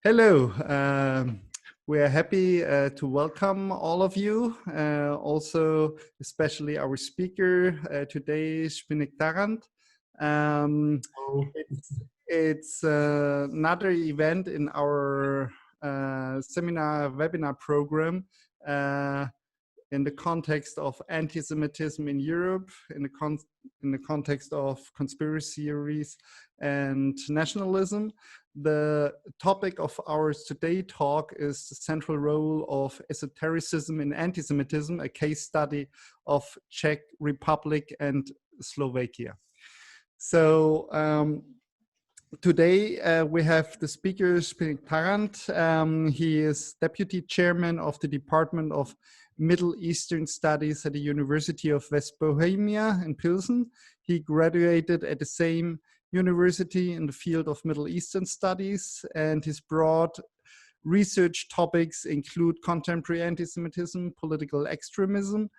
Hello. We are happy to welcome all of you, also especially our speaker today, Zbyněk Tarant. It's another event in our seminar webinar program in the context of anti-Semitism in Europe, in the context of conspiracy theories and nationalism. The topic of our today's talk is the central role of esotericism in antisemitism, a case study of Czech Republic and Slovakia. So today we have the speaker, Zbyněk Tarant. He is deputy chairman of the Department of Middle Eastern Studies at the University of West Bohemia in Pilsen. He graduated at the same university in the field of Middle Eastern Studies, and his broad research topics include contemporary anti-Semitism, political extremism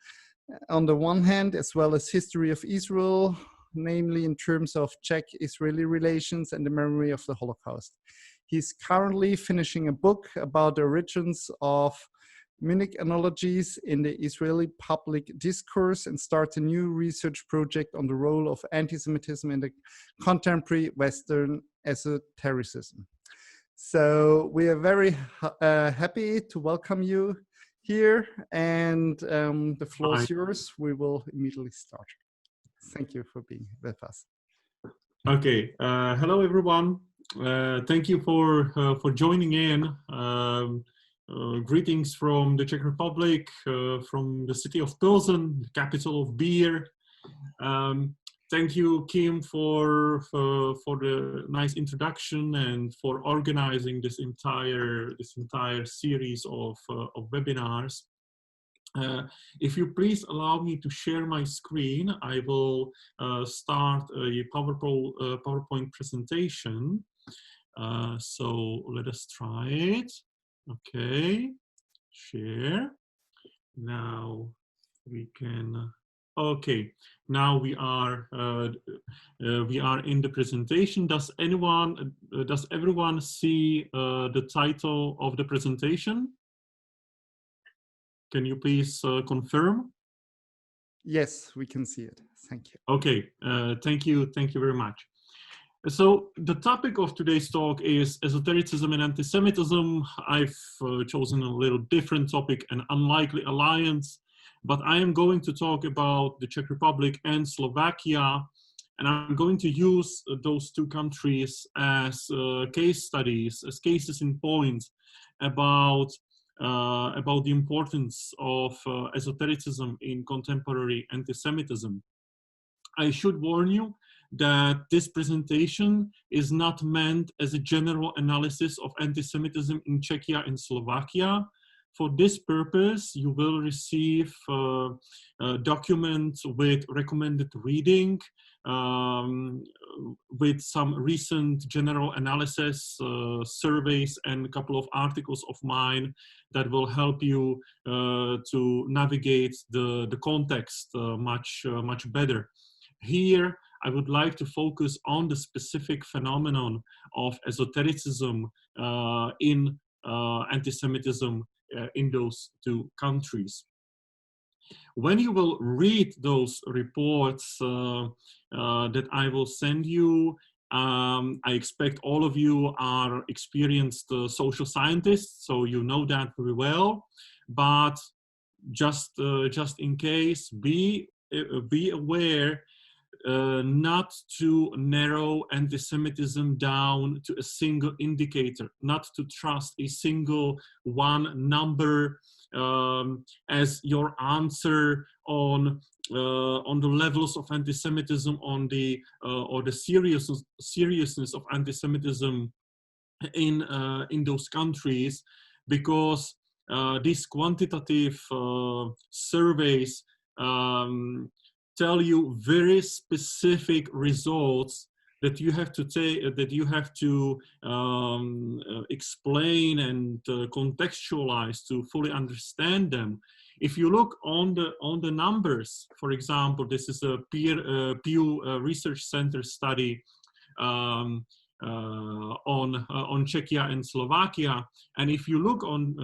on the one hand, as well as history of Israel, namely in terms of Czech-Israeli relations and the memory of the Holocaust. He's currently finishing a book about the origins of Munich analogies in the Israeli public discourse and starts a new research project on the role of anti-Semitism in the contemporary Western esotericism. So we are very happy to welcome you here, and the floor is yours. We will immediately start. Thank you for being with us. Okay, hello everyone. Thank you for joining in. Greetings from the Czech Republic, from the city of Pilsen, the capital of beer. Thank you, Kim, for the nice introduction and for organizing this entire series of webinars. If you please allow me to share my screen, I will start a PowerPoint presentation. So let us try it. Okay, share. Now we can. Okay, now we are in the presentation. Does everyone see the title of the presentation? Can you please confirm? Yes, we can see it. Thank you. Okay, thank you very much. So the topic of today's talk is esotericism and antisemitism. I've chosen a little different topic, an unlikely alliance, but I am going to talk about the Czech Republic and Slovakia, and I'm going to use those two countries as case studies, as cases in point about the importance of esotericism in contemporary antisemitism. I should warn you that this presentation is not meant as a general analysis of antisemitism in Czechia and Slovakia. For this purpose, you will receive documents with recommended reading, with some recent general analysis, surveys, and a couple of articles of mine that will help you to navigate the context much better. Here, I would like to focus on the specific phenomenon of esotericism in antisemitism in those two countries. When you will read those reports that I will send you, I expect all of you are experienced social scientists, so you know that very well. But just in case, be aware not to narrow antisemitism down to a single indicator, not to trust a single one number as your answer on the levels of antisemitism, on the or the seriousness of antisemitism in those countries, because these quantitative surveys tell you very specific results that you have to take, that you have to explain and contextualize to fully understand them. If you look on the numbers, for example, this is a Pew Research Center study on Czechia and Slovakia. And if you look on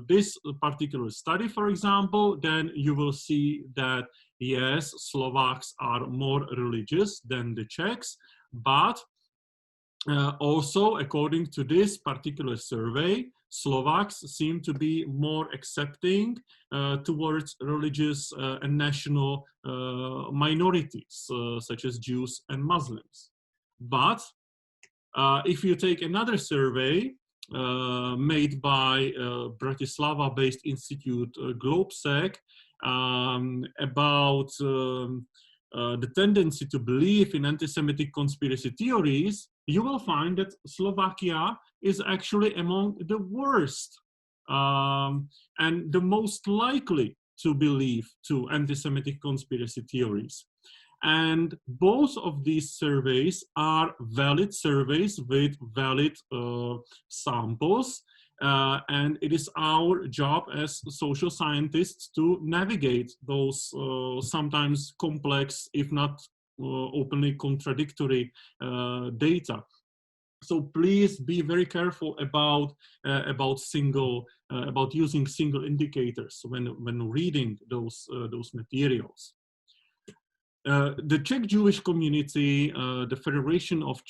this particular study, for example, then you will see that yes, Slovaks are more religious than the Czechs, but also according to this particular survey, Slovaks seem to be more accepting towards religious and national minorities, such as Jews and Muslims. But if you take another survey made by Bratislava-based institute Globsec about the tendency to believe in anti-Semitic conspiracy theories, you will find that Slovakia is actually among the worst and the most likely to believe to anti-Semitic conspiracy theories. And both of these surveys are valid surveys with valid samples. And it is our job as social scientists to navigate those sometimes complex, if not openly contradictory data. So please be very careful about using single indicators when reading those materials. The Czech Jewish community, the Federation of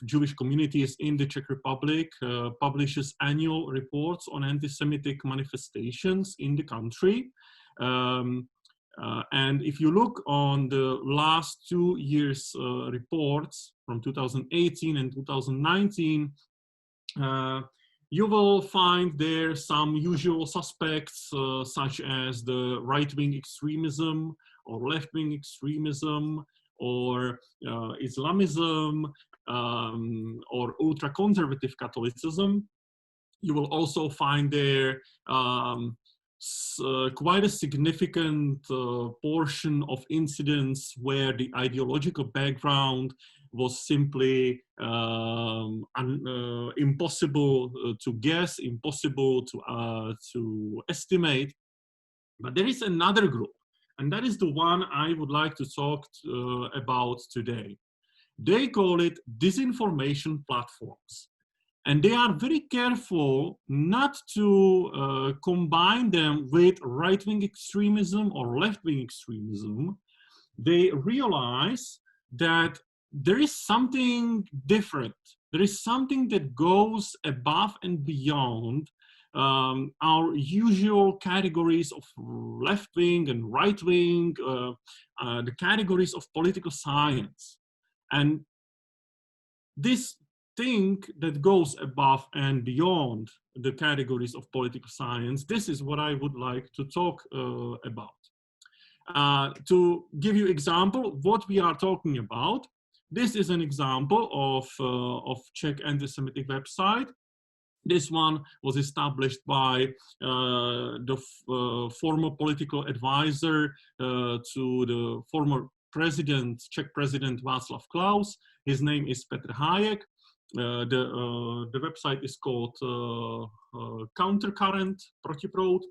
Jewish Communities in the Czech Republic, publishes annual reports on anti-Semitic manifestations in the country. And if you look on the last 2 years' reports from 2018 and 2019, you will find there some usual suspects, such as the right-wing extremism or left-wing extremism or Islamism or ultra-conservative Catholicism. You will also find there quite a significant portion of incidents where the ideological background was simply impossible to guess, impossible to estimate. But there is another group, and that is the one I would like to talk about today. They call it disinformation platforms. And they are very careful not to combine them with right-wing extremism or left-wing extremism. They realize that there is something different. There is something that goes above and beyond our usual categories of left-wing and right-wing, the categories of political science. And this thing that goes above and beyond the categories of political science, this is what I would like to talk about. To give you example, what we are talking about, this is an example of Czech anti-Semitic website. This one was established by the former political advisor to the former president, Czech president Václav Klaus. His name is Petr Hájek. The website is called Countercurrent, Protiproud.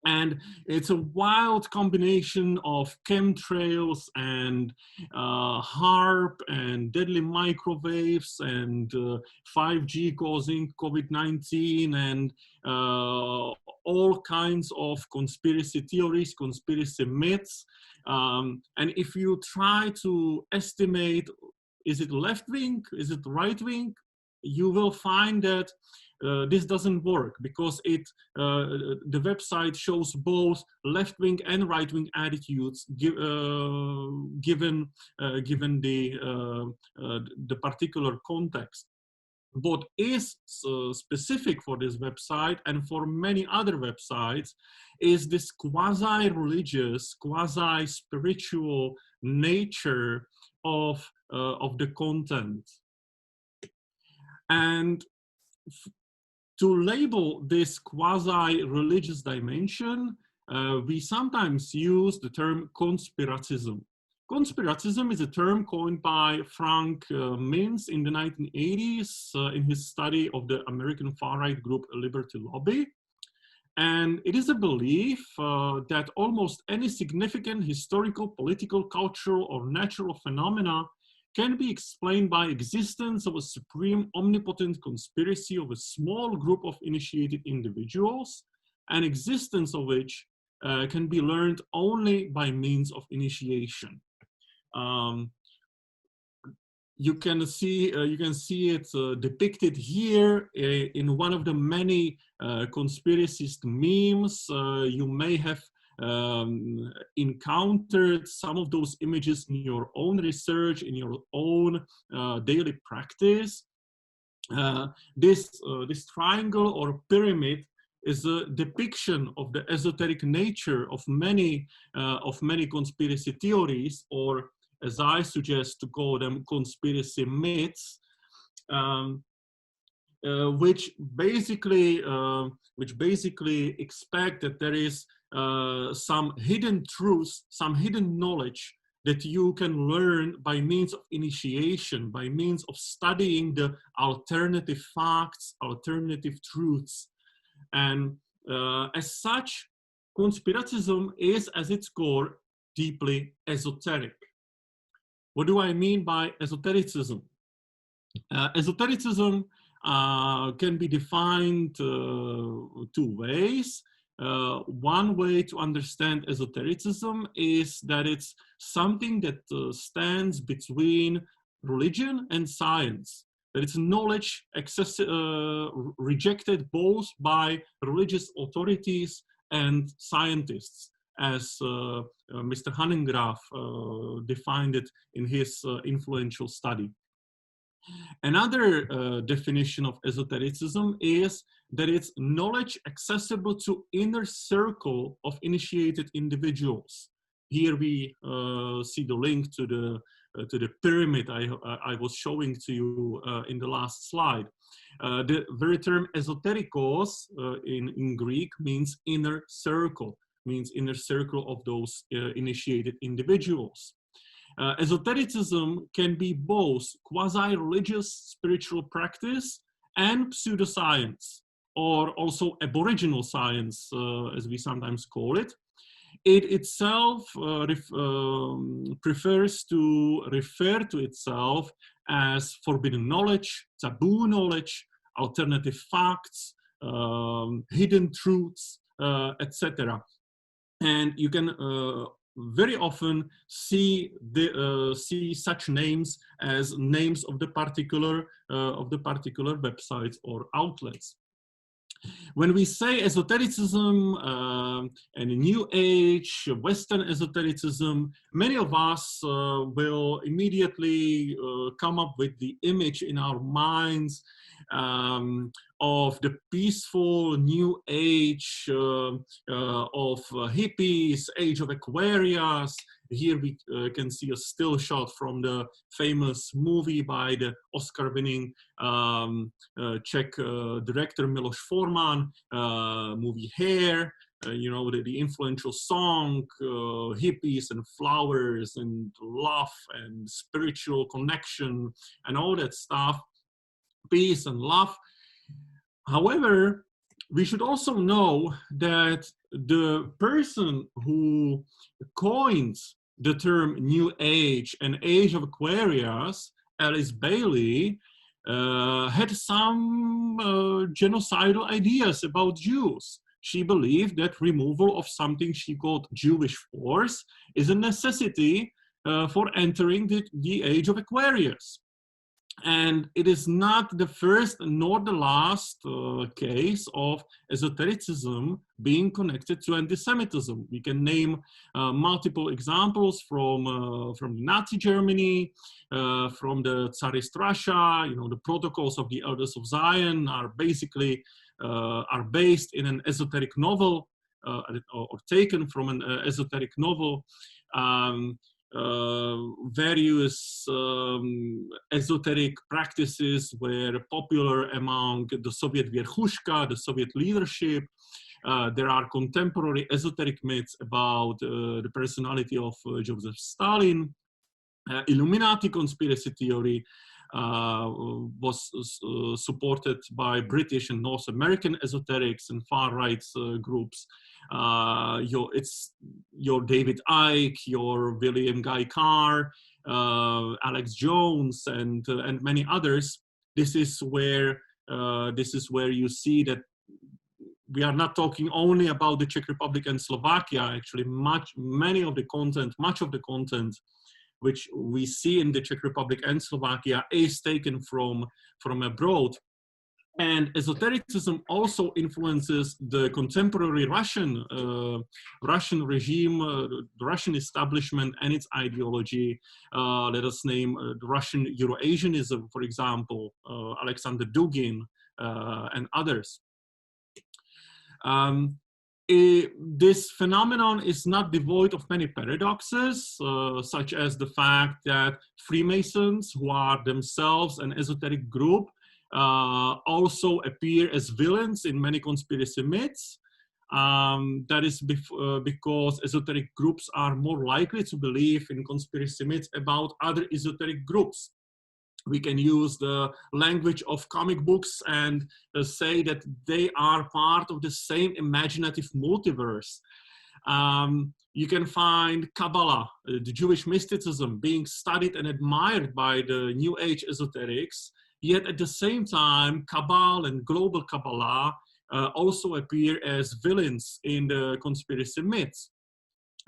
And it's a wild combination of chemtrails and HARP and deadly microwaves and 5G causing COVID-19 and all kinds of conspiracy theories, conspiracy myths. And if you try to estimate, is it left-wing, is it right-wing, you will find that this doesn't work because the website shows both left-wing and right-wing attitudes given the particular context. What is specific for this website and for many other websites is this quasi-religious, quasi-spiritual nature of the content. And to label this quasi-religious dimension, we sometimes use the term conspiracism. Conspiracism is a term coined by Frank Mintz in the 1980s in his study of the American far-right group Liberty Lobby. And it is a belief that almost any significant historical, political, cultural, or natural phenomena can be explained by existence of a supreme omnipotent conspiracy of a small group of initiated individuals, an existence of which can be learned only by means of initiation. You can see it depicted here in one of the many conspiracist memes. You may have encountered some of those images in your own research, in your own daily practice. This triangle or pyramid is a depiction of the esoteric nature of many conspiracy theories, or as I suggest to call them, conspiracy myths, which basically expect that there is some hidden truth, some hidden knowledge that you can learn by means of initiation, by means of studying the alternative facts, alternative truths. And as such, conspiracism is, as its core, deeply esoteric. What do I mean by esotericism? Esotericism can be defined two ways. One way to understand esotericism is that it's something that stands between religion and science. That it's knowledge rejected both by religious authorities and scientists, as Mr. Hanegraaff defined it in his influential study. Another definition of esotericism is that it's knowledge accessible to inner circle of initiated individuals. Here we see the link to the pyramid I was showing to you in the last slide. The very term esoterikos in Greek means inner circle, of those initiated individuals. Esotericism can be both quasi-religious spiritual practice and pseudoscience, or also aboriginal science, as we sometimes call it. It itself prefers to refer to itself as forbidden knowledge, taboo knowledge, alternative facts, hidden truths, etc. And you can very often see such names as names of the particular websites or outlets. When we say esotericism and New Age, Western esotericism, many of us will immediately come up with the image in our minds of the peaceful New Age of hippies, Age of Aquarius. Here we can see a still shot from the famous movie by the Oscar-winning Czech director Miloš Forman, movie Hair. You know, the influential song, hippies and flowers and love and spiritual connection and all that stuff, peace and love. However, we should also know that the person who coins the term New Age and Age of Aquarius, Alice Bailey, had some genocidal ideas about Jews. She believed that removal of something she called Jewish force is a necessity for entering the Age of Aquarius. And it is not the first nor the last case of esotericism being connected to antisemitism. We can name multiple examples from Nazi Germany, from the Tsarist Russia. You know, the protocols of the Elders of Zion are basically are based in an esoteric novel or taken from an esoteric novel. Various esoteric practices were popular among the Soviet Verkhushka, the Soviet leadership. There are contemporary esoteric myths about the personality of Joseph Stalin. Illuminati conspiracy theory was supported by British and North American esoterics and far-right groups. Your David Icke, your William Guy Carr, Alex Jones, and many others. This is where you see that we are not talking only about the Czech Republic and Slovakia. Actually, much of the content which we see in the Czech Republic and Slovakia is taken from abroad. And esotericism also influences the contemporary Russian regime, the Russian establishment and its ideology. Let us name the Russian Euro-Asianism, for example, Alexander Dugin and others. This phenomenon is not devoid of many paradoxes, such as the fact that Freemasons, who are themselves an esoteric group, also appear as villains in many conspiracy myths. That is because esoteric groups are more likely to believe in conspiracy myths about other esoteric groups. We can use the language of comic books and say that they are part of the same imaginative multiverse. You can find Kabbalah, the Jewish mysticism, being studied and admired by the New Age esoterics, yet at the same time, Kabbalah and global Kabbalah also appear as villains in the conspiracy myths.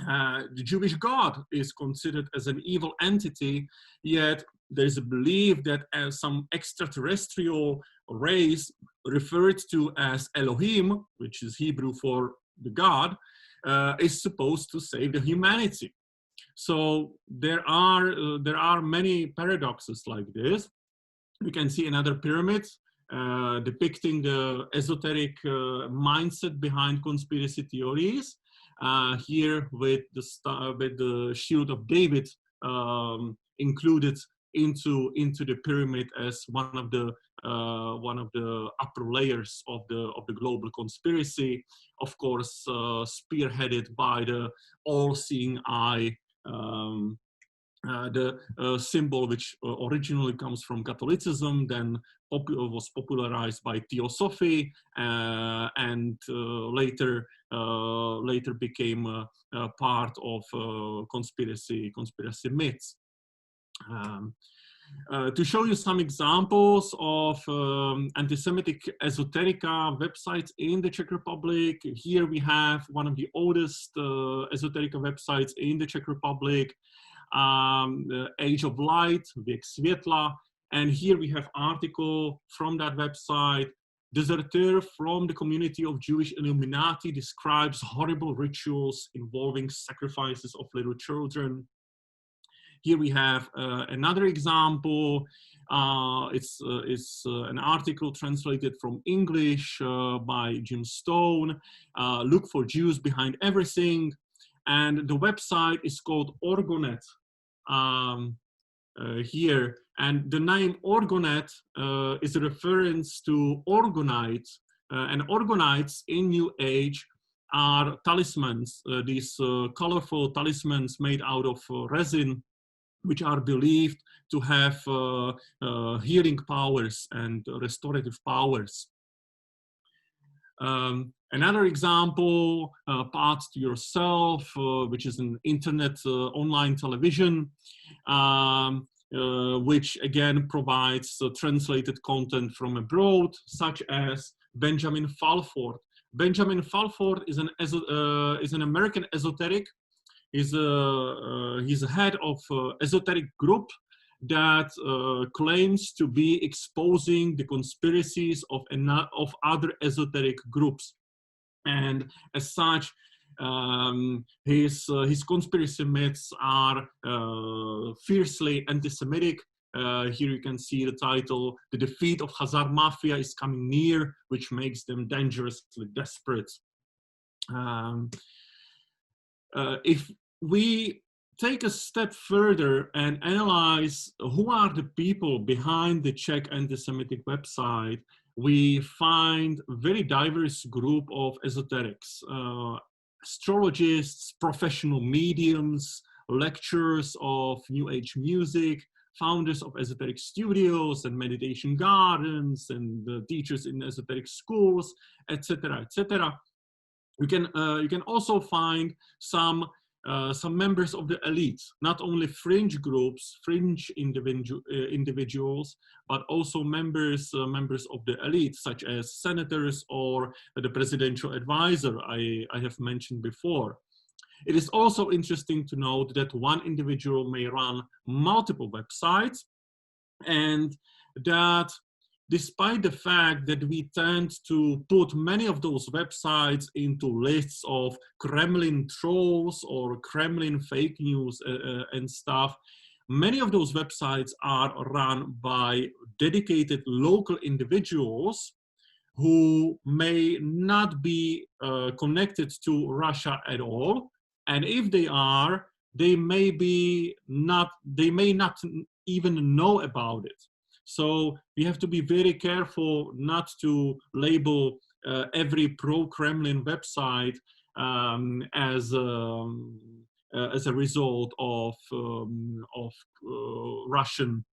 The Jewish God is considered as an evil entity, yet there's a belief that some extraterrestrial race referred to as Elohim, which is Hebrew for the God, is supposed to save the humanity. So there are many paradoxes like this. We can see another pyramid depicting the esoteric mindset behind conspiracy theories. Here with the shield of David included into the pyramid as one of the upper layers of the global conspiracy, of course, spearheaded by the all-seeing eye. The symbol, which originally comes from Catholicism, then was popularized by Theosophy, and later became a part of conspiracy myths. To show you some examples of anti-Semitic esoterica websites in the Czech Republic, here we have one of the oldest esoterica websites in the Czech Republic, the Age of Light, Věk Světla, and here we have article from that website. Deserteur from the community of Jewish Illuminati describes horrible rituals involving sacrifices of little children. Here we have another example. It's an article translated from English by Jim Stone. Look for Jews behind everything. And the website is called Orgonet here. And the name Orgonet is a reference to Orgonite. And Orgonites in New Age are talismans, these colorful talismans made out of resin, which are believed to have healing powers and restorative powers. Another example, Path to Yourself, which is an internet online television, which again provides translated content from abroad, such as Benjamin Falford. Benjamin Falford is an American esoteric. He's a head of esoteric group that claims to be exposing the conspiracies of other esoteric groups, and as such, his conspiracy myths are fiercely anti-Semitic. Here you can see the title: "The defeat of Khazar Mafia is coming near," which makes them dangerously desperate. If we take a step further and analyze who are the people behind the Czech anti-Semitic website, we find a very diverse group of esoterics, astrologists, professional mediums, lecturers of New Age music, founders of esoteric studios and meditation gardens, and teachers in esoteric schools, etc., etc. You can also find some some members of the elite, not only fringe groups, fringe individuals, but also members of the elite, such as senators or the presidential advisor I have mentioned before. It is also interesting to note that one individual may run multiple websites, and that despite the fact that we tend to put many of those websites into lists of Kremlin trolls or Kremlin fake news and stuff, many of those websites are run by dedicated local individuals who may not be connected to Russia at all. And if they are, they may not even know about it. So we have to be very careful not to label every pro-Kremlin website as a result of Russian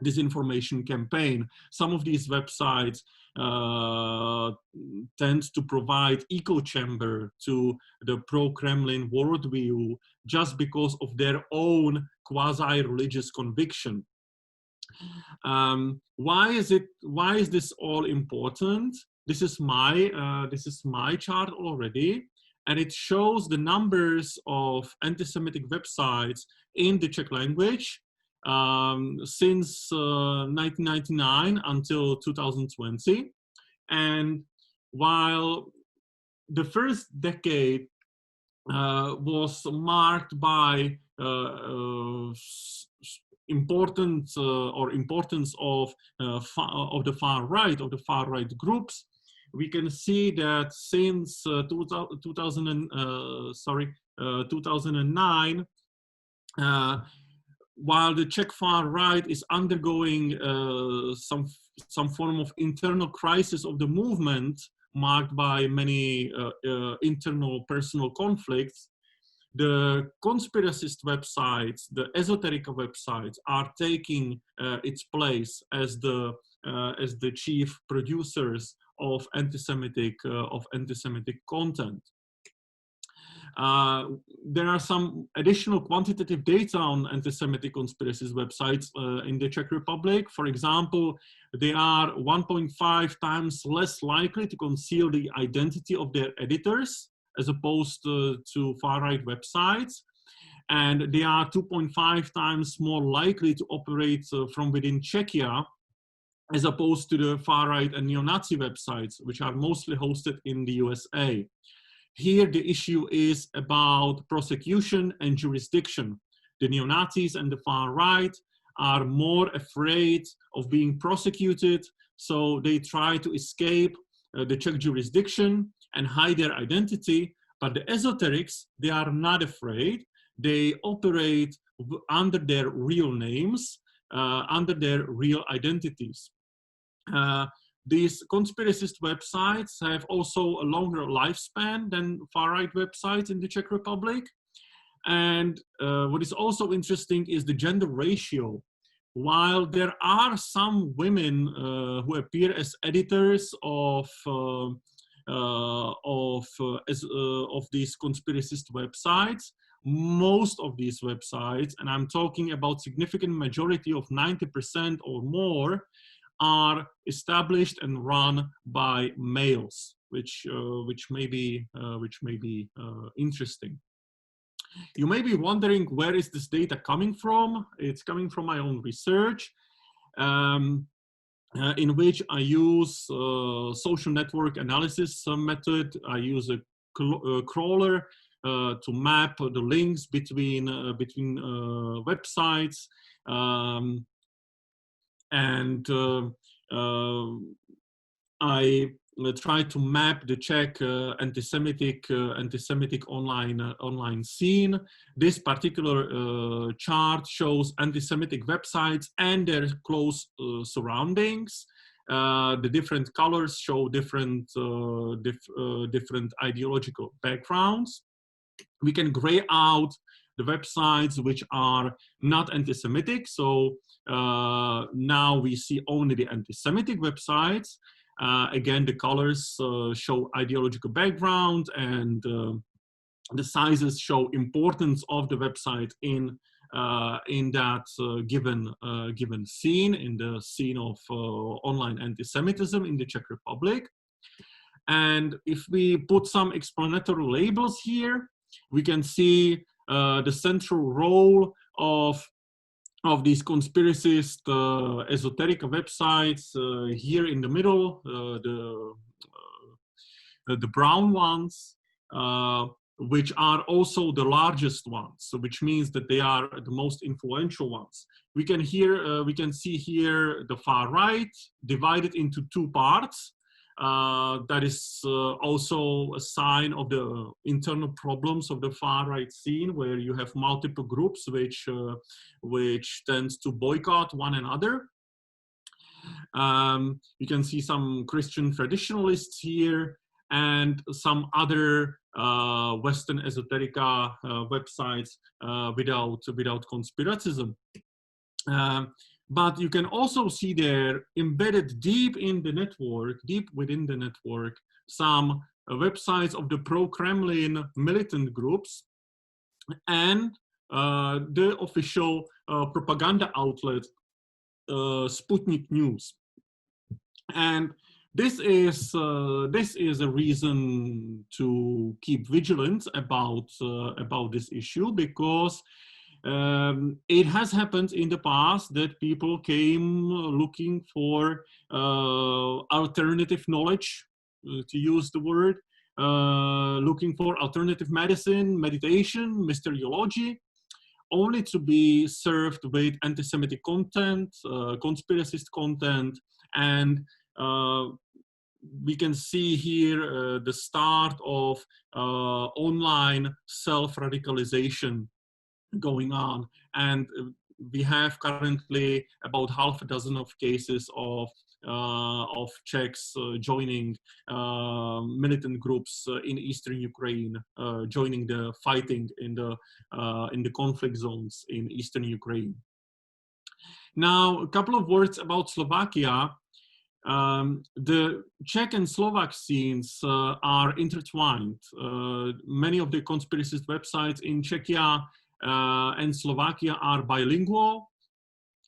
disinformation campaign. Some of these websites tend to provide echo chamber to the pro-Kremlin worldview just because of their own quasi-religious conviction. Why is this all important? This is my chart already, and it shows the numbers of anti-Semitic websites in the Czech language since 1999 until 2020. And while the first decade was marked by importance of the far right groups, we can see that since 2009, while the Czech far right is undergoing some form of internal crisis of the movement, marked by many internal personal conflicts, the conspiracist websites, the esoterical websites, are taking its place as the chief producers of anti-Semitic content. There are some additional quantitative data on anti-Semitic conspiracist websites in the Czech Republic. For example, they are 1.5 times less likely to conceal the identity of their editors as opposed to far-right websites. And they are 2.5 times more likely to operate from within Czechia as opposed to the far-right and neo-Nazi websites, which are mostly hosted in the USA. Here, the issue is about prosecution and jurisdiction. The neo-Nazis and the far right are more afraid of being prosecuted, so they try to escape the Czech jurisdiction and hide their identity. But the esoterics, they are not afraid. They operate under their real names, under their real identities. These conspiracist websites have also a longer lifespan than far-right websites in the Czech Republic. And what is also interesting is the gender ratio. While there are some women who appear as editors of these conspiracist websites, most of these websites, and I'm talking about significant majority of 90% or more, are established and run by males, which may be interesting. You may be wondering, where is this data coming from? It's coming from my own research, in which I use social network analysis method. I use a crawler to map the links between websites. I try to map the Czech anti-Semitic online scene. This particular chart shows anti-Semitic websites and their close surroundings. The different colors show different ideological backgrounds. We can gray out the websites which are not anti-Semitic. So now we see only the anti-Semitic websites. Again, the colors show ideological background, and the sizes show importance of the website in that given scene, in the scene of online anti-Semitism in the Czech Republic. And if we put some explanatory labels here, we can see the central role of these conspiracist esoteric websites here in the middle, the brown ones, which are also the largest ones, so which means that they are the most influential ones. We can see here the far right divided into two parts. That is also a sign of the internal problems of the far right scene, where you have multiple groups which tends to boycott one another. You can see some Christian traditionalists here and some other Western esoterica websites without conspiracism. But you can also see there, embedded deep in the network, deep within the network, some websites of the pro-Kremlin militant groups and the official propaganda outlet Sputnik News. And this is a reason to keep vigilant about this issue, because it has happened in the past that people came looking for alternative knowledge, to use the word, looking for alternative medicine, meditation, mysteriology, only to be served with anti-Semitic content, conspiracist content, and we can see here the start of online self-radicalization going on. And we have currently about half a dozen of cases of Czechs joining militant groups in eastern Ukraine, joining the fighting in the conflict zones in eastern Ukraine. Now, a couple of words about Slovakia. The Czech and Slovak scenes are intertwined. Many of the conspiracist websites in Czechia and Slovakia are bilingual,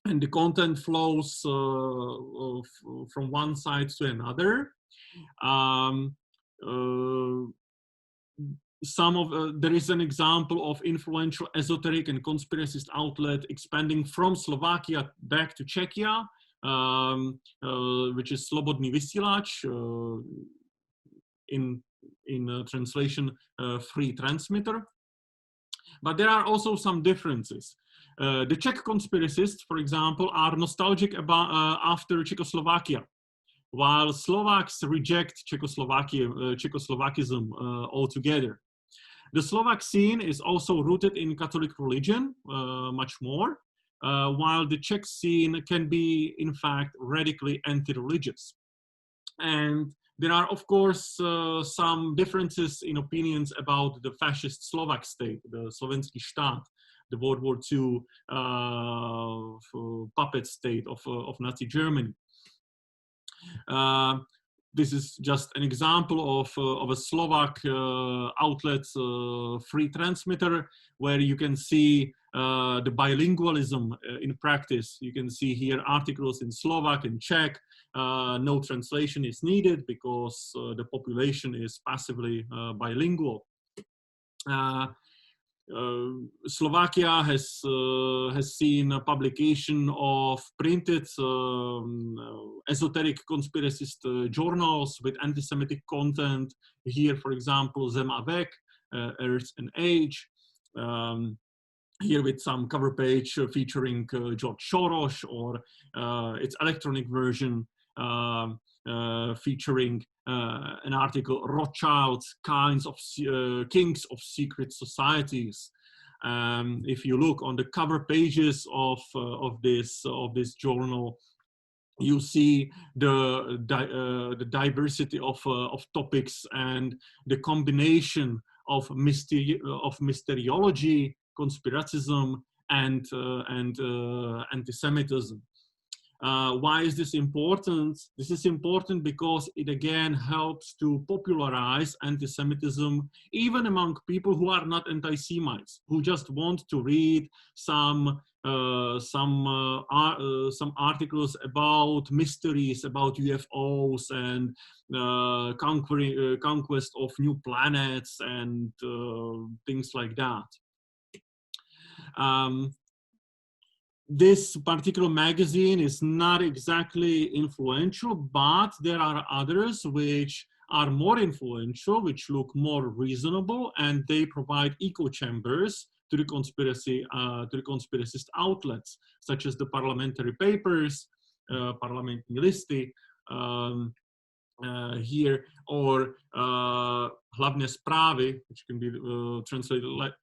and the content flows from one side to another. There is an example of influential esoteric and conspiracist outlet expanding from Slovakia back to Czechia, which is Slobodný Vysílač, in translation, free transmitter. But there are also some differences. The Czech conspiracists, for example, are nostalgic about after Czechoslovakia, while Slovaks reject Czechoslovacism altogether. The Slovak scene is also rooted in Catholic religion, much more, while the Czech scene can be, in fact, radically anti-religious. And there are, of course, some differences in opinions about the fascist Slovak state, the Slovenský štát, the World War II puppet state of Nazi Germany. This is just an example of a Slovak outlet, free transmitter, where you can see the bilingualism in practice. You can see here articles in Slovak and Czech. No translation is needed because the population is passively bilingual. Slovakia has seen a publication of printed esoteric conspiracist journals with anti-Semitic content. Here, for example, Zem a Vek, Earth and Age. Here with some cover page featuring George Soros, or its electronic version featuring an article, Rothschilds, Kings of Secret Societies. If you look on the cover pages of this journal, you see the diversity of topics and the combination of mysteriology, conspiracism, and anti-Semitism. Why is this important? This is important because it again helps to popularize anti-Semitism even among people who are not anti-Semites, who just want to read some articles about mysteries about UFOs and conquest of new planets and things like that. This particular magazine is not exactly influential, but there are others which are more influential, which look more reasonable, and they provide echo chambers to the conspiracist outlets, such as the parliamentary papers, Parlamentní listy, here, or hlavné zprávy, which can be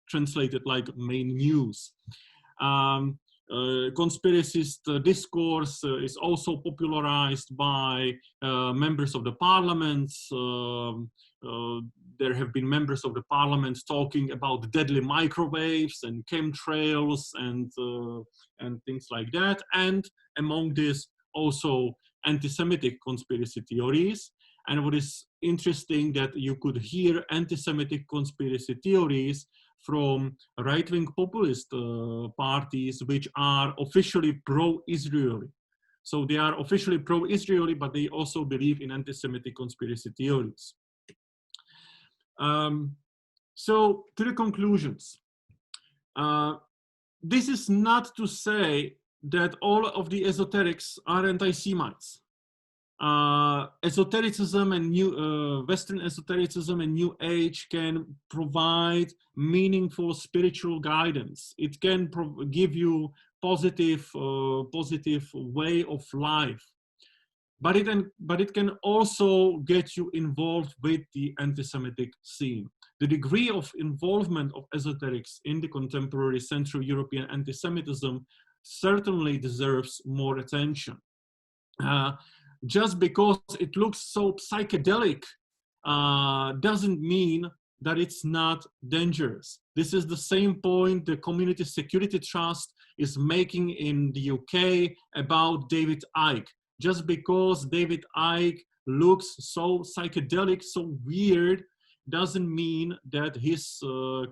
translated like main news. Conspiracist discourse is also popularized by members of the parliaments. There have been members of the parliament talking about deadly microwaves and chemtrails and things like that. And among this, also anti-Semitic conspiracy theories. And what is interesting that you could hear anti-Semitic conspiracy theories from right-wing populist parties which are officially pro-Israeli. So they are officially pro-Israeli, but they also believe in anti-Semitic conspiracy theories. So to the conclusions. This is not to say that all of the esoterics are anti-Semites. Esotericism and Western esotericism and New Age can provide meaningful spiritual guidance. It can give you positive way of life, but it can also get you involved with the anti-Semitic scene. The degree of involvement of esoterics in the contemporary Central European anti-Semitism certainly deserves more attention. Just because it looks so psychedelic doesn't mean that it's not dangerous. This is the same point the Community Security Trust is making in the UK about David Icke. Just because David Icke looks so psychedelic, so weird, doesn't mean that his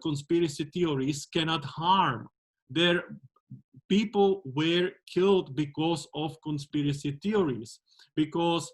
conspiracy theories cannot harm. People were killed because of conspiracy theories, because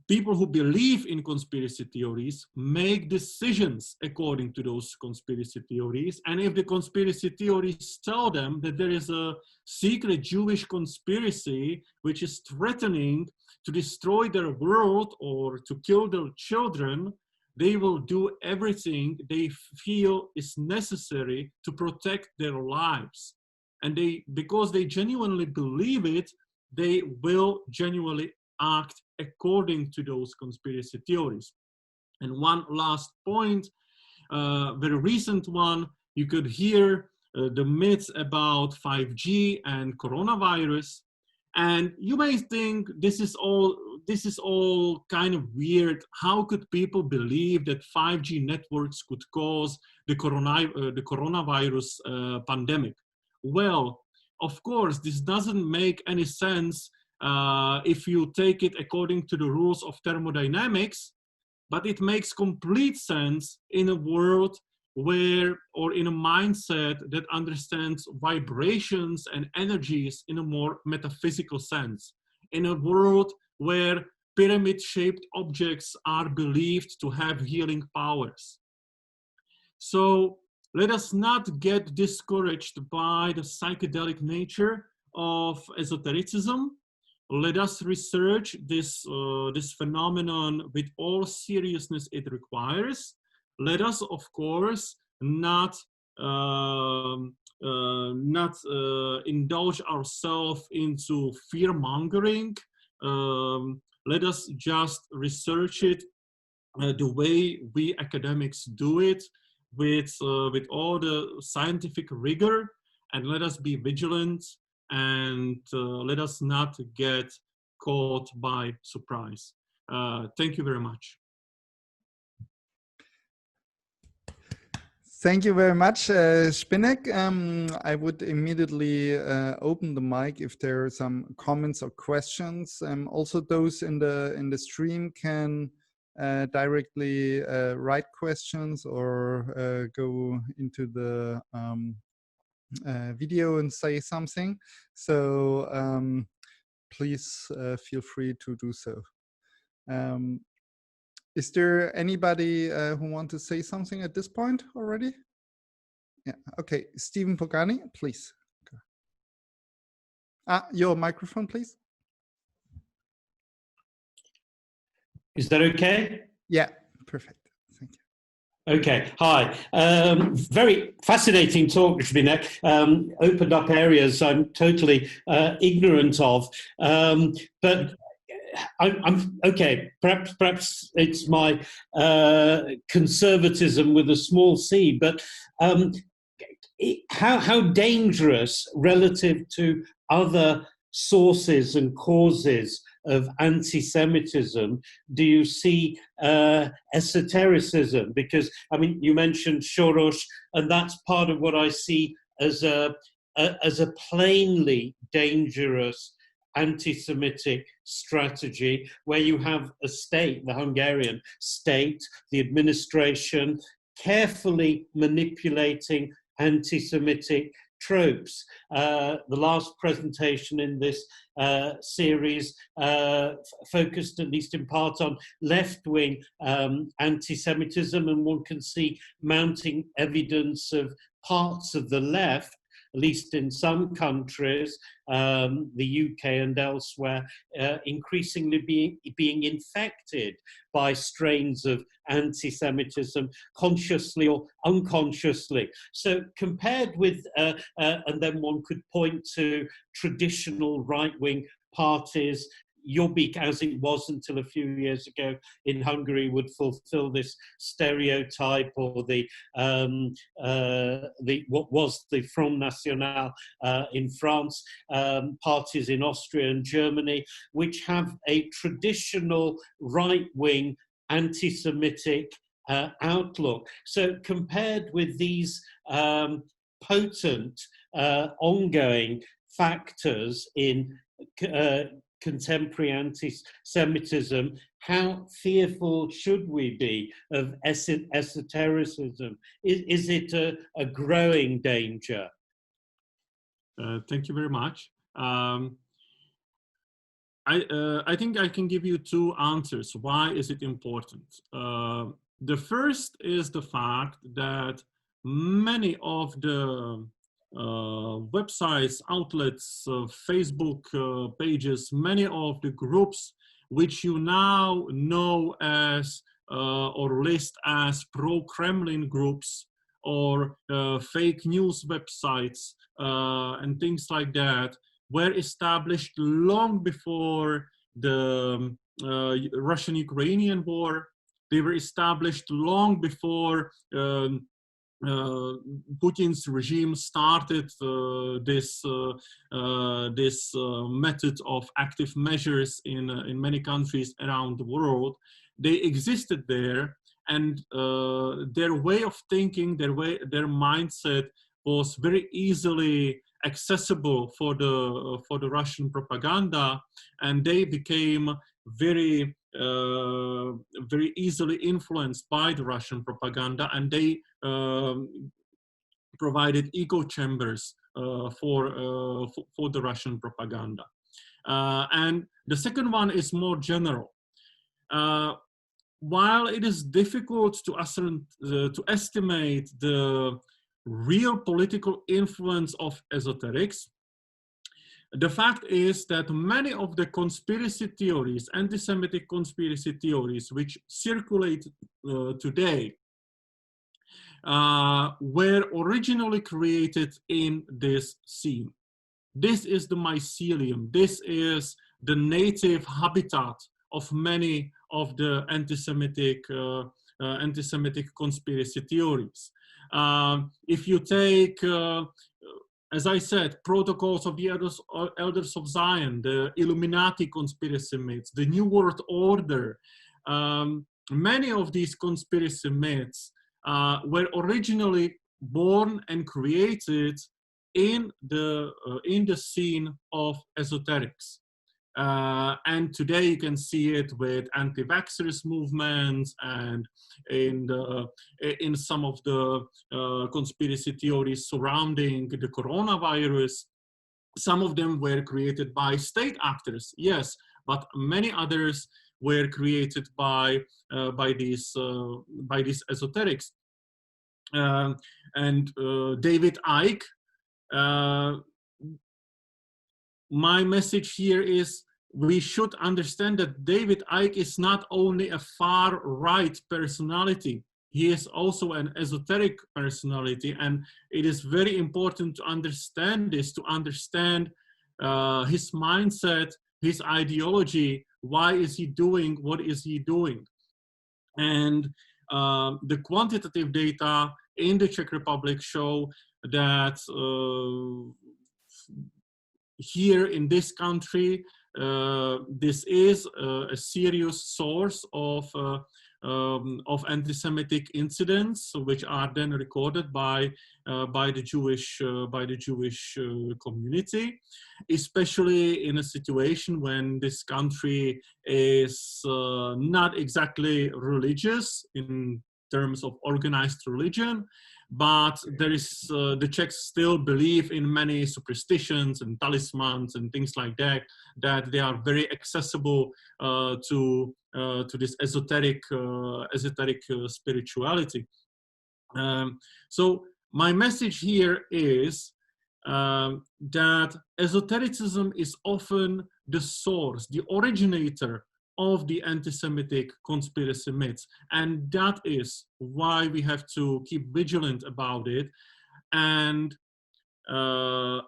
people who believe in conspiracy theories make decisions according to those conspiracy theories. And if the conspiracy theories tell them that there is a secret Jewish conspiracy which is threatening to destroy their world or to kill their children, they will do everything they feel is necessary to protect their lives. And because they genuinely believe it, they will genuinely act according to those conspiracy theories. And one last point, very recent one, you could hear the myths about 5G and coronavirus. And you may think this is all kind of weird. How could people believe that 5G networks could cause the coronavirus pandemic? Well, of course, this doesn't make any sense if you take it according to the rules of thermodynamics, but it makes complete sense in a world where, or in a mindset that understands vibrations and energies in a more metaphysical sense, in a world where pyramid-shaped objects are believed to have healing powers. So let us not get discouraged by the psychedelic nature of esotericism. Let us research this phenomenon with all seriousness it requires. Let us, of course, not indulge ourselves into fear-mongering. Let us just research it the way we academics do it, with all the scientific rigor, and let us be vigilant, and let us not get caught by surprise. Thank you very much. Thank you very much, Zbyněk. I would immediately open the mic if there are some comments or questions. Also, those in the stream can directly write questions or go into the video and say something. So please feel free to do so. Is there anybody who wants to say something at this point already? Yeah, okay. Stephen Pogani, please. Okay. Your microphone, please. Is that okay? Yeah, perfect. Thank you. Okay, hi. Very fascinating talk, Zbyněk. Opened up areas I'm totally ignorant of. But I'm okay. Perhaps it's my conservatism with a small c. But how dangerous relative to other sources and causes of anti-Semitism do you see esotericism? Because I mean, you mentioned Soros, and that's part of what I see as a plainly dangerous anti-Semitic strategy, where you have a state, the Hungarian state, the administration, carefully manipulating anti-Semitic tropes. The last presentation in this series focused, at least in part, on left-wing anti-Semitism, and one can see mounting evidence of parts of the left, at least in some countries, the UK and elsewhere, increasingly being infected by strains of anti-Semitism, consciously or unconsciously. So compared with, and then one could point to traditional right-wing parties, Jobbik, as it was until a few years ago in Hungary, would fulfill this stereotype, or the what was the Front National in France, parties in Austria and Germany, which have a traditional right-wing anti-Semitic outlook. So compared with these potent ongoing factors in contemporary anti-Semitism, how fearful should we be of esotericism? Is it a growing danger? Thank you very much. I think I can give you two answers. Why is it important? The first is the fact that many of the websites, outlets, Facebook pages, many of the groups which you now know as or list as pro-Kremlin groups or fake news websites and things like that, were established long before the Russian-Ukrainian war. They were established long before Putin's regime started this method of active measures in many countries around the world. They existed there, and their way of thinking, their mindset was very easily accessible for the Russian propaganda, and they became very easily influenced by the Russian propaganda, and they provided echo chambers for the Russian propaganda. And the second one is more general. While it is difficult to estimate the real political influence of esoterics, the fact is that many of the conspiracy theories, anti-Semitic conspiracy theories, which circulate today, were originally created in this scene. This is the mycelium. This is the native habitat of many of the anti-Semitic conspiracy theories. If you take, as I said, Protocols of the Elders of Zion, the Illuminati conspiracy myths, the New World Order, many of these conspiracy myths were originally born and created in the scene of esoterics. And today you can see it with anti-vaxxers movements and in some of the conspiracy theories surrounding the coronavirus. Some of them were created by state actors, yes, but many others were created by these esoterics. And David Icke. My message here is we should understand that David Icke is not only a far-right personality, he is also an esoteric personality, and it is very important to understand this, to understand his mindset, his ideology, why is he doing what is he doing. And the quantitative data in the Czech Republic show that here in this country, this is a serious source of anti-Semitic incidents, which are then recorded by the Jewish community, especially in a situation when this country is not exactly religious in terms of organized religion, but there is the Czechs still believe in many superstitions and talismans and things like that, that they are very accessible to this esoteric spirituality. So my message here is that esotericism is often the source, the originator of the anti-Semitic conspiracy myths. And that is why we have to keep vigilant about it. And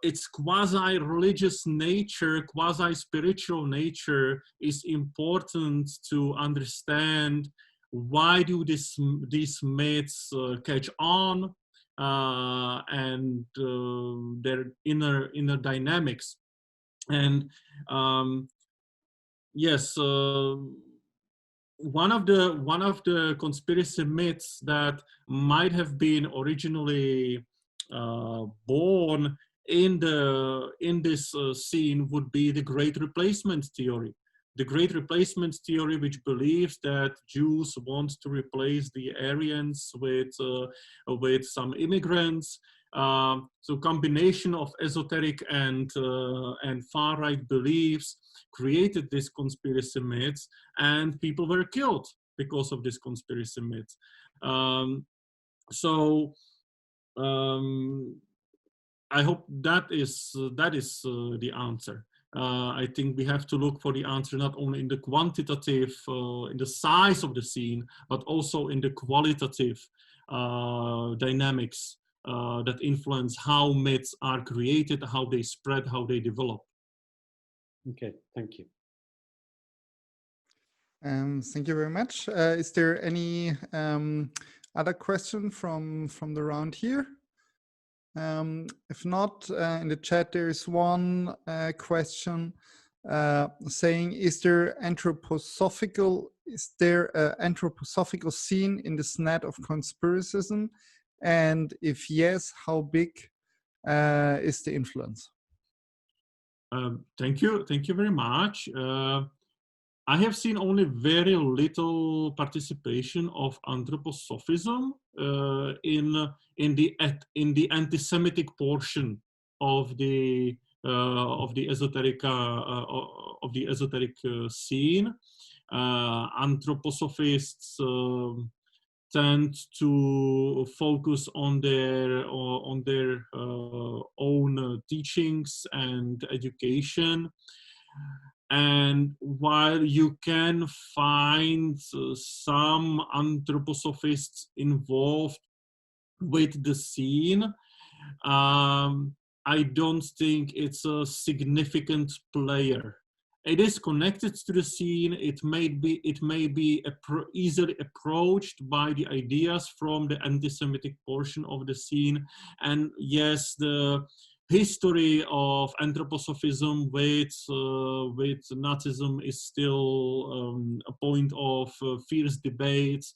its quasi-religious nature, quasi-spiritual nature is important to understand. Why do these myths catch on, and their inner dynamics. And yes, one of the conspiracy myths that might have been originally born in this scene would be the Great Replacement theory. The Great Replacement theory, which believes that Jews want to replace the Aryans with some immigrants. So combination of esoteric and far-right beliefs created this conspiracy myths, and people were killed because of this conspiracy myth. I hope that is the answer. I think we have to look for the answer not only in the quantitative, in the size of the scene, but also in the qualitative dynamics that influence how myths are created, how they spread, how they develop. Okay, thank you. Thank you very much. Is there any other question from the round here? If not, in the chat there is one question saying, is there anthroposophical scene in this net of conspiracism? And if yes, how big is the influence? Thank you very much. I have seen only very little participation of anthroposophism in the anti-Semitic portion of the esoteric scene. Anthroposophists tend to focus on their own teachings and education. And while you can find some anthroposophists involved with the scene, I don't think it's a significant player. It is connected to the scene. It may be easily approached by the ideas from the anti-Semitic portion of the scene. And yes, the history of anthroposophism with Nazism is still a point of fierce debates.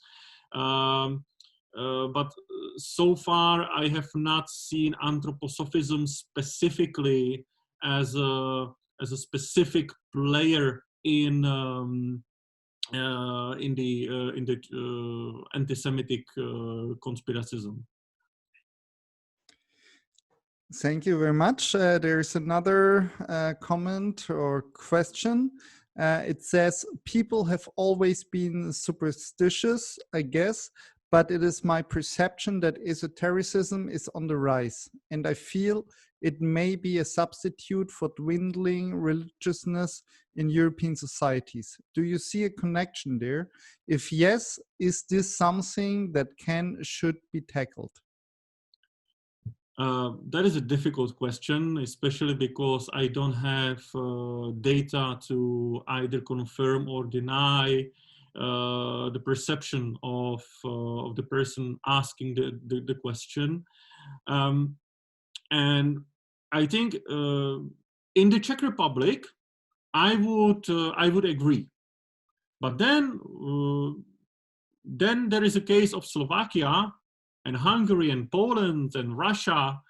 but so far I have not seen anthroposophism specifically as a specific player in the anti-Semitic conspiracism. Thank you very much. There's another comment or question. It says, people have always been superstitious, I guess, but it is my perception that esotericism is on the rise. And I feel it may be a substitute for dwindling religiousness in European societies. Do you see a connection there? If yes, is this something that should be tackled? That is a difficult question, especially because I don't have data to either confirm or deny the perception of the person asking the question. And I think in the Czech Republic, I would agree. But then there is a case of Slovakia and Hungary and Poland and Russia,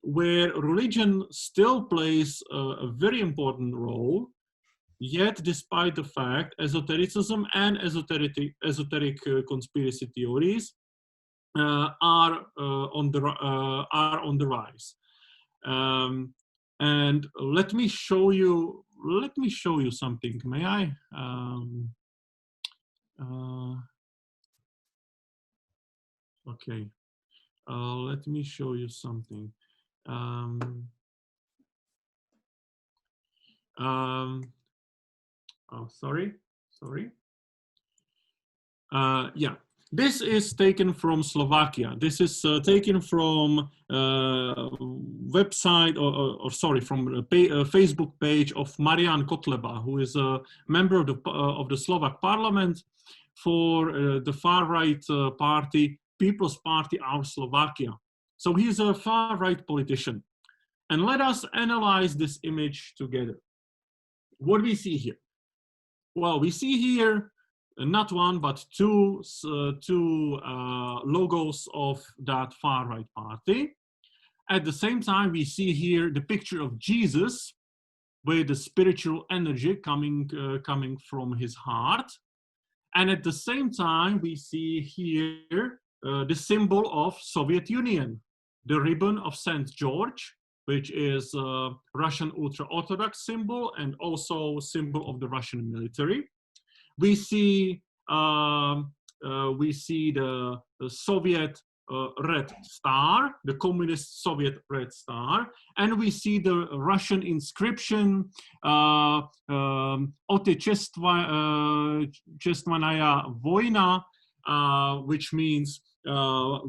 where religion still plays a very important role. Yet, despite the fact, esotericism and esoteric conspiracy theories are on the rise. And let me show you something. May I? Okay. Let me show you something. Oh, sorry. Yeah, this is taken from Slovakia. This is taken from website, from a Facebook page of Marian Kotleba, who is a member of the Slovak Parliament for the far-right party, People's Party Our Slovakia. So he's a far-right politician. And let us analyze this image together. What do we see here? Well, we see here not one, but two logos of that far-right party. At the same time, we see here the picture of Jesus with the spiritual energy coming from his heart. And at the same time, we see here the symbol of Soviet Union, the ribbon of St. George, which is a Russian ultra-Orthodox symbol and also symbol of the Russian military. We see the Soviet Red Star, the Communist Soviet Red Star, and we see the Russian inscription Otechestvanaya Vojna, which means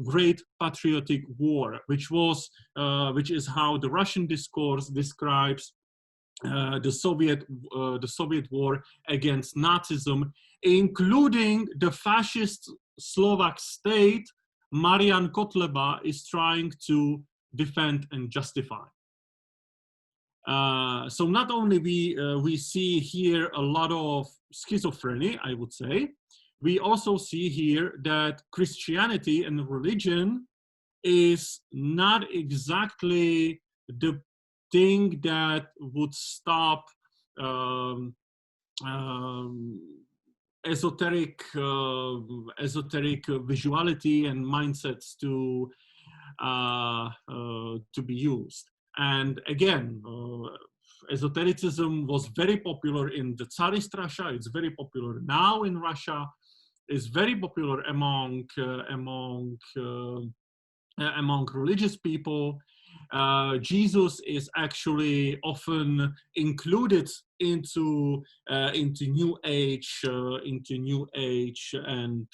Great Patriotic War, which is how the Russian discourse describes the Soviet war against Nazism, including the fascist Slovak state Marian Kotleba is trying to defend and justify. So not only we see here a lot of schizophrenia, I would say, we also see here that Christianity and religion is not exactly the thing that would stop esoteric visuality and mindsets to be used. And again, esotericism was very popular in the Tsarist Russia. It's very popular now in Russia. It's very popular among religious people. Jesus is actually often included into New Age and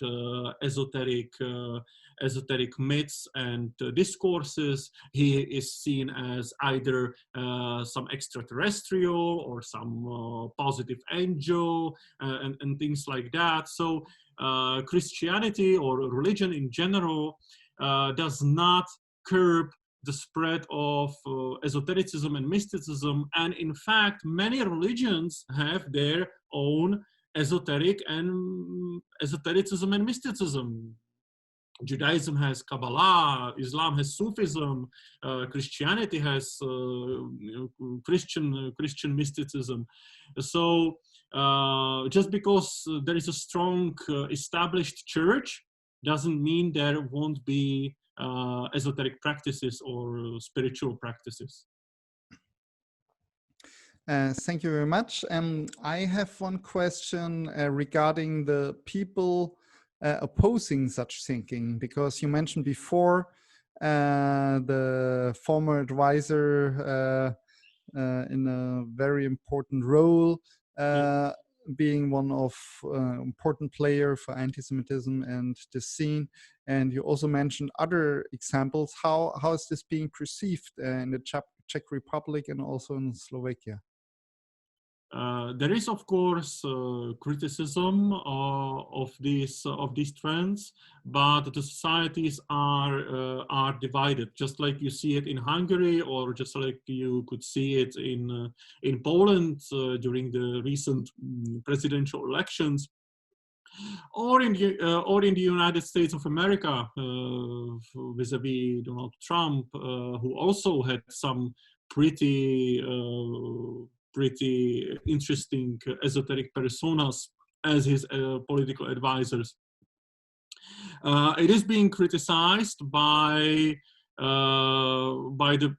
esoteric myths and discourses. He is seen as either some extraterrestrial or some positive angel and things like that. So Christianity or religion in general does not curb the spread of esotericism and mysticism, and in fact, many religions have their own esoteric and esotericism and mysticism. Judaism has Kabbalah, Islam has Sufism, Christianity has Christian mysticism. So just because there is a strong established church doesn't mean there won't be esoteric practices or spiritual practices. Thank you very much. I have one question regarding the people opposing such thinking, because you mentioned before the former advisor in a very important role, being one of important player for anti-Semitism and the scene. And you also mentioned other examples. How is this being perceived in the Czech Republic and also in Slovakia? There is, of course, criticism of these trends, but the societies are divided, just like you see it in Hungary, or just like you could see it in Poland during the recent presidential elections, or in the United States of America vis-a-vis Donald Trump, who also had some pretty interesting esoteric personas as his political advisors. It is being criticized by the,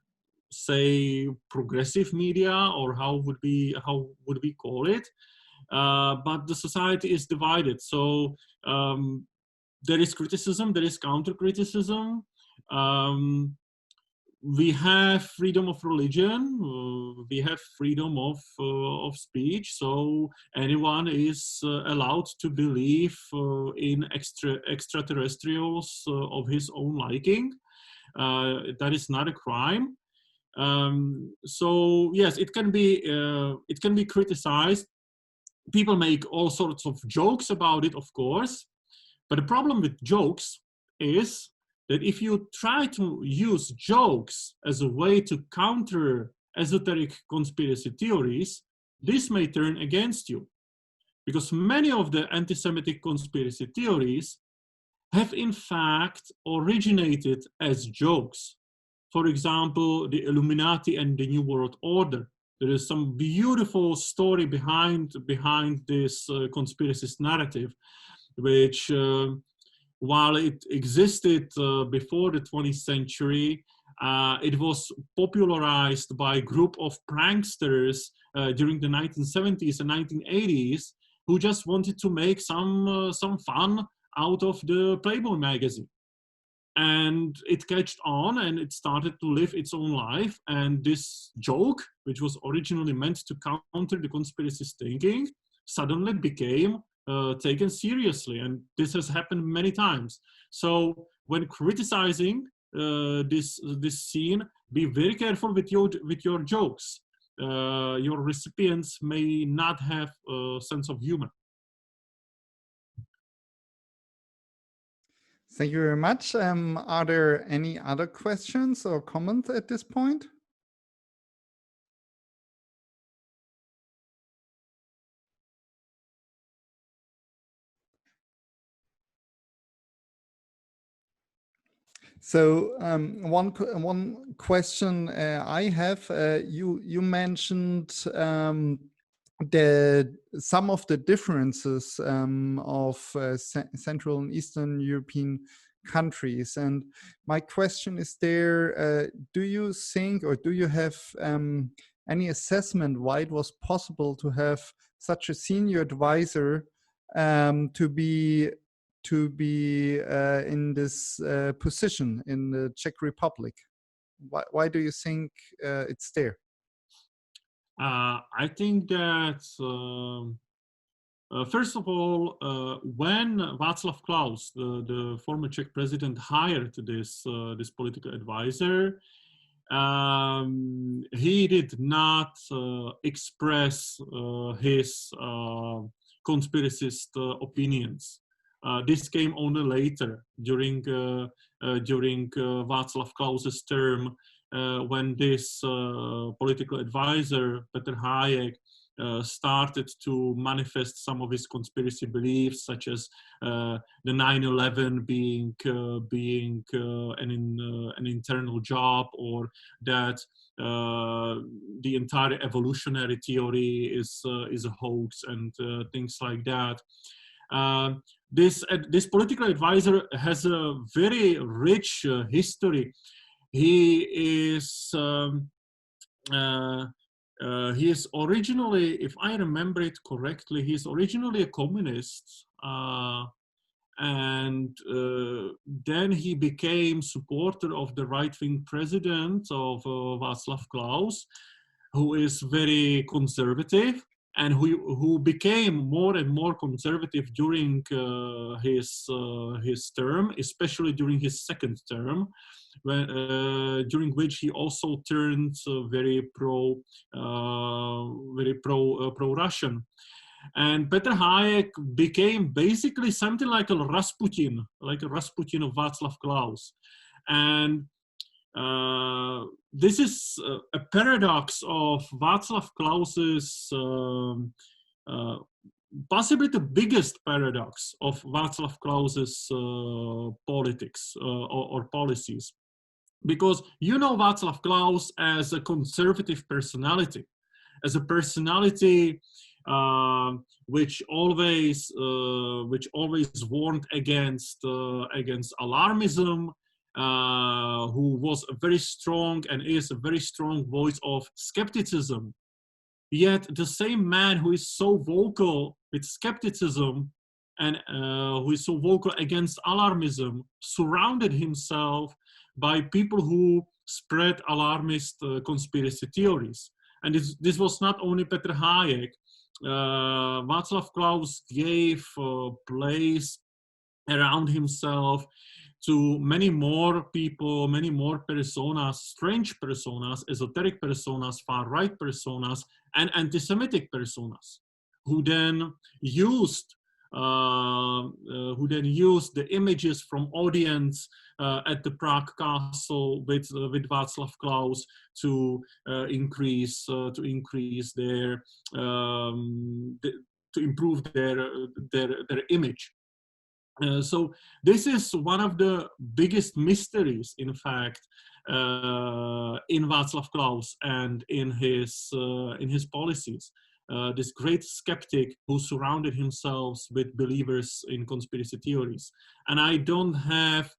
say, progressive media, or how would we call it? But the society is divided. So there is criticism, there is counter-criticism. We have freedom of religion, we have freedom of speech, so anyone is allowed to believe in extraterrestrials of his own liking. That is not a crime. So yes, it can be criticized. People make all sorts of jokes about it, of course, but the problem with jokes is that if you try to use jokes as a way to counter esoteric conspiracy theories, this may turn against you. Because many of the anti-Semitic conspiracy theories have in fact originated as jokes. For example, the Illuminati and the New World Order. There is some beautiful story behind this conspiracist narrative, which while it existed before the 20th century, it was popularized by a group of pranksters during the 1970s and 1980s who just wanted to make some fun out of the Playboy magazine. And it catched on and it started to live its own life. And this joke, which was originally meant to counter the conspiracist thinking, suddenly became taken seriously, and this has happened many times. So when criticizing this scene, be very careful with your jokes. Your recipients may not have a sense of humor. Thank you very much. Are there any other questions or comments at this point? So one question I have, you mentioned some of the differences of Central and Eastern European countries, and my question is there, do you think, or do you have any assessment why it was possible to have such a senior advisor to be in this position in the Czech Republic? Why do you think it's there? I think that first of all, when Václav Klaus, the former Czech president, hired this political advisor, he did not express his conspiracist opinions. This came only later, during Václav Klaus's term, when this political advisor, Petr Hájek, started to manifest some of his conspiracy beliefs, such as the 9/11 being an internal job, or that the entire evolutionary theory is a hoax, and things like that. This political advisor has a very rich history. He is originally, if I remember it correctly, he's originally a communist, and then he became supporter of the right-wing president of Václav Klaus, who is very conservative, and who became more and more conservative during his term, especially during his second term, when, during which he also turned very pro-Russian. And Petr Hájek became basically something like a Rasputin of Václav Klaus. And this is a paradox of Václav Klaus's, possibly the biggest paradox of Václav Klaus's politics or policies. Because you know Václav Klaus as a conservative personality, as a personality which always warned against alarmism, who was a very strong and is a very strong voice of skepticism. Yet the same man who is so vocal with skepticism and who is so vocal against alarmism surrounded himself by people who spread alarmist conspiracy theories. And this was not only Petr Hájek. Václav Klaus gave place around himself to many more people, many more personas, strange personas, esoteric personas, far-right personas, and anti-Semitic personas, who then used the images from audience at the Prague Castle with Václav Klaus to increase their to improve their image. So this is one of the biggest mysteries, in fact, in Václav Klaus and in his policies. This great skeptic who surrounded himself with believers in conspiracy theories. And I don't have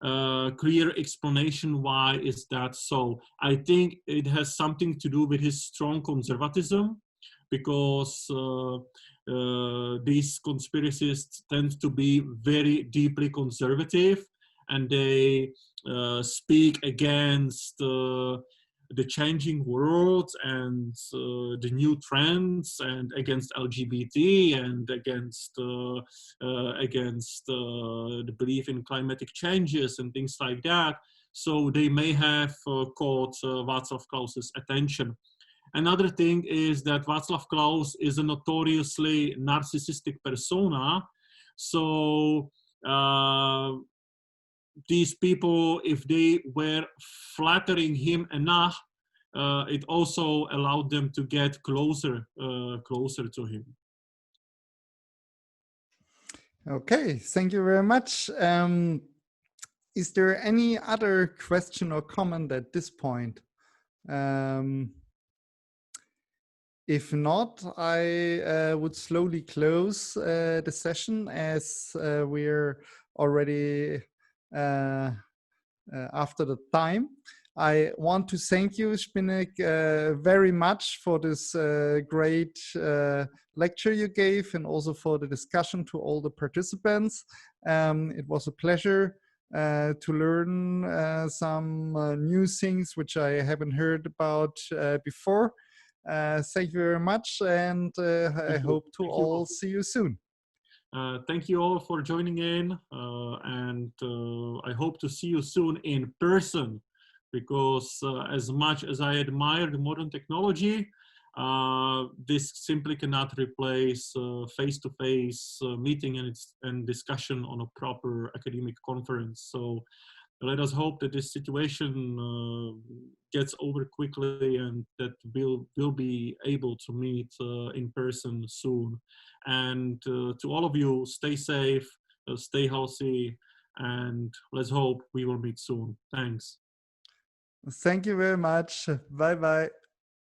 a clear explanation why is that so. I think it has something to do with his strong conservatism, because these conspiracists tend to be very deeply conservative, and they speak against the changing world and the new trends, and against LGBT, and against the belief in climatic changes and things like that. So they may have caught Václav Klaus's attention. Another thing is that Václav Klaus is a notoriously narcissistic persona. So these people, if they were flattering him enough, it also allowed them to get closer to him. Okay, thank you very much. Is there any other question or comment at this point? If not, I would slowly close the session, as we're already after the time. I want to thank you, Zbyněk, very much for this great lecture you gave, and also for the discussion to all the participants. It was a pleasure to learn some new things which I haven't heard about before. Thank you very much, and I hope to all see you soon. Thank you all for joining in, and I hope to see you soon in person, because as much as I admire the modern technology, this simply cannot replace face-to-face meeting and discussion on a proper academic conference. So let us hope that this situation gets over quickly and that we'll be able to meet in person soon. And to all of you, stay safe, stay healthy, and let's hope we will meet soon. Thanks. Thank you very much. Bye bye.